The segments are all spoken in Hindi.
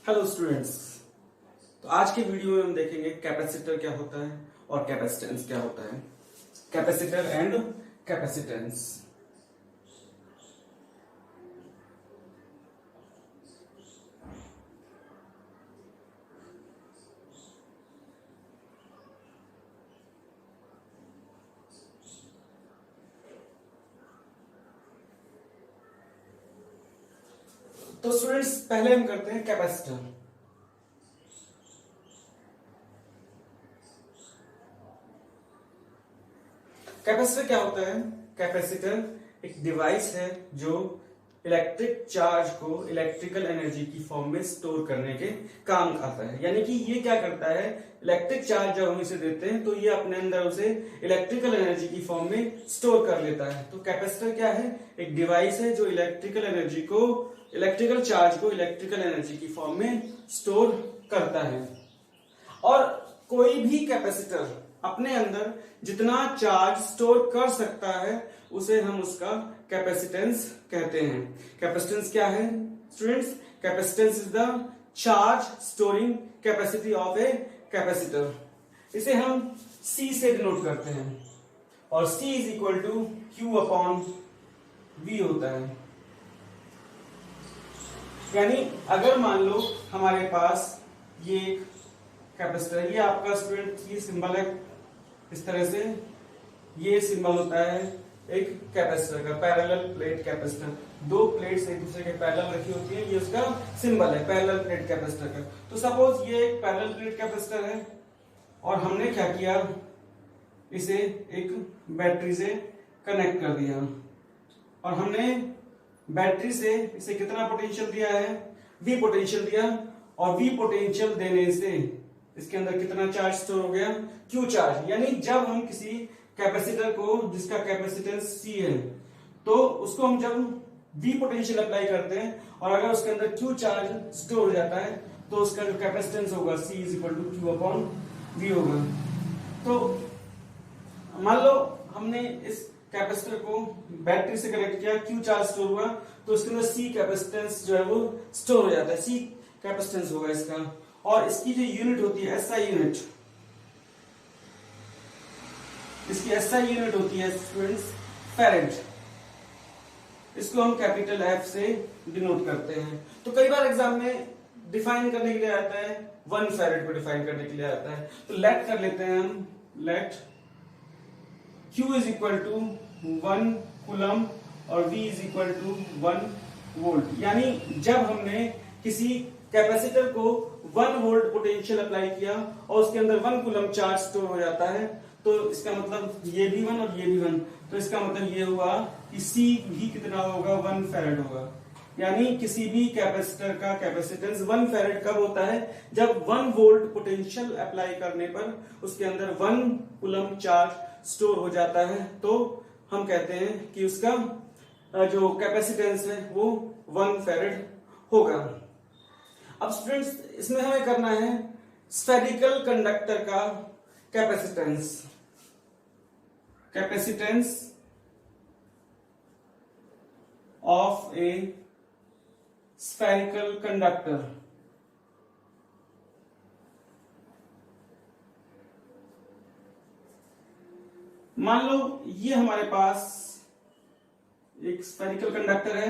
Hello students. तो आज के वीडियो में हम देखेंगे कैपेसिटर क्या होता है और कैपेसिटेंस क्या होता है। Capacitor and capacitance. तो स्टूडेंट्स पहले हम करते हैं कैपेसिटर। कैपेसिटर क्या होता है? कैपेसिटर एक डिवाइस है जो इलेक्ट्रिक चार्ज को इलेक्ट्रिकल एनर्जी की फॉर्म में स्टोर करने के काम आता है। यानी कि ये क्या करता है, इलेक्ट्रिक चार्ज जब हम इसे देते हैं तो ये अपने अंदर उसे इलेक्ट्रिकल एनर्जी की फॉर्म में स्टोर कर लेता है। तो कैपेसिटर क्या है? एक डिवाइस है जो इलेक्ट्रिकल एनर्जी को, इलेक्ट्रिकल चार्ज को इलेक्ट्रिकल एनर्जी की फॉर्म में स्टोर करता है। और कोई भी कैपेसिटर अपने अंदर जितना चार्ज स्टोर कर सकता है उसे हम उसका कैपेसिटेंस कहते हैं। कैपेसिटेंस क्या है students? Capacitance is the charge storing capacity of a capacitor. इसे हम C से डिनोट करते हैं और C is equal to Q upon V होता है। यानी अगर मान लो हमारे पास ये एक कैपेसिटर है, ये आपका स्टूडेंट ये सिंबल है, इस तरह से ये सिंबल होता है एक कैपेसिटर का, पैरेलल प्लेट कैपेसिटर। दो प्लेट्स एक दूसरे के पैरेलल रखी होती है, ये उसका सिंबल है पैरेलल प्लेट कैपेसिटर का। तो सपोज ये एक पैरेलल प्लेट कैपेसिटर है और हमने क्या किया, इसे एक बैटरी से कनेक्ट कर दिया और हमने बैटरी से इसे कितना पोटेंशियल दिया है, V पोटेंशियल दिया। और V पोटेंशियल देने से इसके अंदर कितना चार्ज स्टोर हो गया, Q चार्ज। यानी जब हम किसी कैपेसिटर को, जिसका कैपेसिटेंस C है, तो उसको हम जब V पोटेंशियल अप्लाई करते हैं और अगर उसके अंदर Q चार्ज स्टोर हो जाता है तो उसका जो कैपेसिटेंस होगा C is equal to Q upon V होगा। तो मान लो हमने इस कैपेसिटर को बैटरी से कनेक्ट किया, Q चार्ज स्टोर हुआ, तो उसके अंदर C कैपेसिटेंस जो है वो स्टोर हो जाता है, C कैपेसिटेंस होगा इसका। और इसकी जो यूनिट होती है SI यूनिट, इसकी SI यूनिट होती है स्टूडेंट्स फैरेड। इसको हम कैपिटल F से डिनोट करते हैं। तो कई बार एग्जाम में डिफाइन करने के लिए आता है 1 फैरेड को डिफाइन करने के लिए आता है। तो लेट कर लेते हैं हम, let Q is equal to 1 coulomb और V is equal to 1 volt. यानी जब हमने किसी कैपेसिटर को 1 वोल्ट पोटेंशियल अप्लाई किया और उसके अंदर 1 कूलम चार्ज स्टोर हो जाता है, तो इसका मतलब ये भी 1 और ये भी 1। तो इसका मतलब ये हुआ कि C भी कितना होगा, 1 फैरेड होगा। यानी किसी भी कैपेसिटर का कैपेसिटेंस 1 फैरेड कब होता है, जब 1 वोल्ट पोटेंशियल अप्लाई करने पर उसके अंदर 1 कूलम चार्ज स्टोर हो जाता है। तो हम कहते हैं कि उसका जो कैपेसिटेंस है वो 1 फैरेड होगा। अब स्टूडेंट्स इसमें हमें करना है स्फेरिकल कंडक्टर का capacitance. Capacitance of A spherical conductor. मान लो ये हमारे पास एक स्फेरिकल कंडक्टर है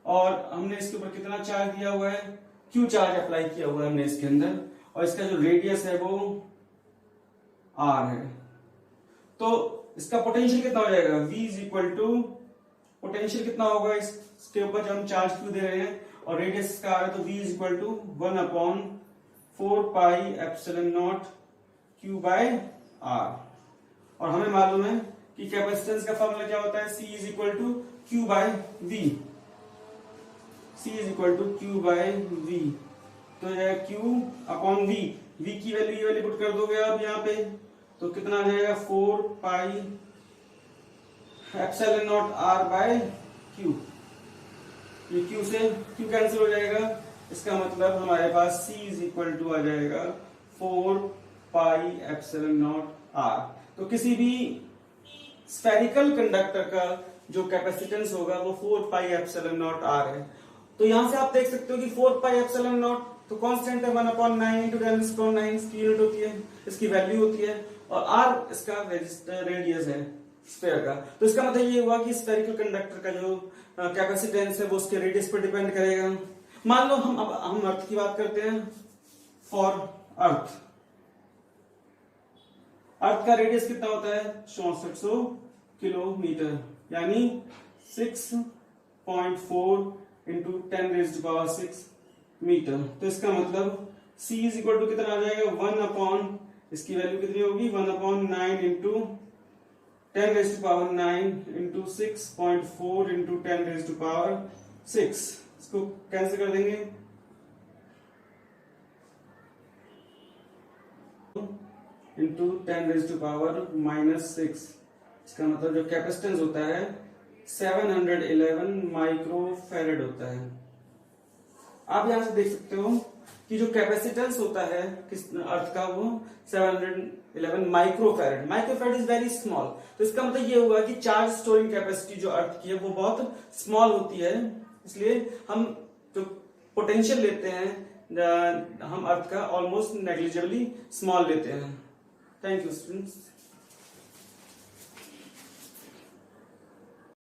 और हमने इसके ऊपर कितना चार्ज दिया हुआ है, Q चार्ज अप्लाई किया हुआ है हमने इसके अंदर, और इसका जो रेडियस है वो R है। तो इसका पोटेंशियल कितना हो जाएगा, V is equal to, potential कितना होगा इसके ऊपर जो हम चार्ज Q दे रहे हैं और रेडियस इसका R है, तो V is equal to 1 upon 4 pi epsilon naught Q by R। और हमें मालूम है कि कैपेसिटेंस का फॉर्मूला क्या होता है, C is equal to Q by V। C is equal to Q by V। तो यह Q अपॉन V, V की वैल्यू ये वाली पुट कर दोगे आप यहाँ पे, तो कितना आ जाएगा 4 pi epsilon naught R by Q। ये Q से Q कैंसिल हो जाएगा, इसका मतलब हमारे पास C इज इक्वल टू आ जाएगा 4 पाई एप्सिलॉन नॉट R। तो किसी भी स्फेरिकल कंडक्टर का जो कैपेसिटेंस होगा वो 4 पाई एप्सिलॉन नॉट R है। तो यहां से आप देख सकते हो कि 4 पाई एप्सिलॉन नॉट तो कांस्टेंट है 1/9 इंटू 10⁹ इसकी यूनिट होती है, इसकी वैल्यू होती है, और r इसका रेडियस है स्फीयर का। तो इसका मतलब ये हुआ कि स्फेरिकल कंडक्टर का जो कैपेसिटेंस है वो उसके रेडियस पर डिपेंड करेगा। मान लो हम अर्थ की बात करते हैं। फॉर अर्थ का रेडियस कितना होता है 6400 किलोमीटर, यानी 6.4 इंटू 10⁶ मीटर। तो इसका मतलब c इज इक्वल टू कितना आ जाएगा 1 इसकी वैल्यू कितनी होगी 1/9 इंटू 10⁹ इंटू 6.4 इंटू 10⁶। इसको कैंसिल कर देंगे, इंटू 10⁻⁻6। इसका मतलब जो कैपेसिटेंस होता है 711 माइक्रोफैरेड होता है। आप यहां से देख सकते हो कि जो कैपेसिटेंस होता है किस अर्थ का वो 711 microfarad. Microfarad is very small. तो इसका मतलब ये हुआ कि चार्ज स्टोरिंग कैपेसिटी जो अर्थ की है वो बहुत स्मॉल होती है, इसलिए हम जो पोटेंशियल लेते हैं हम अर्थ का ऑलमोस्ट नेग्लिजिबली स्मॉल लेते हैं। Thank you students.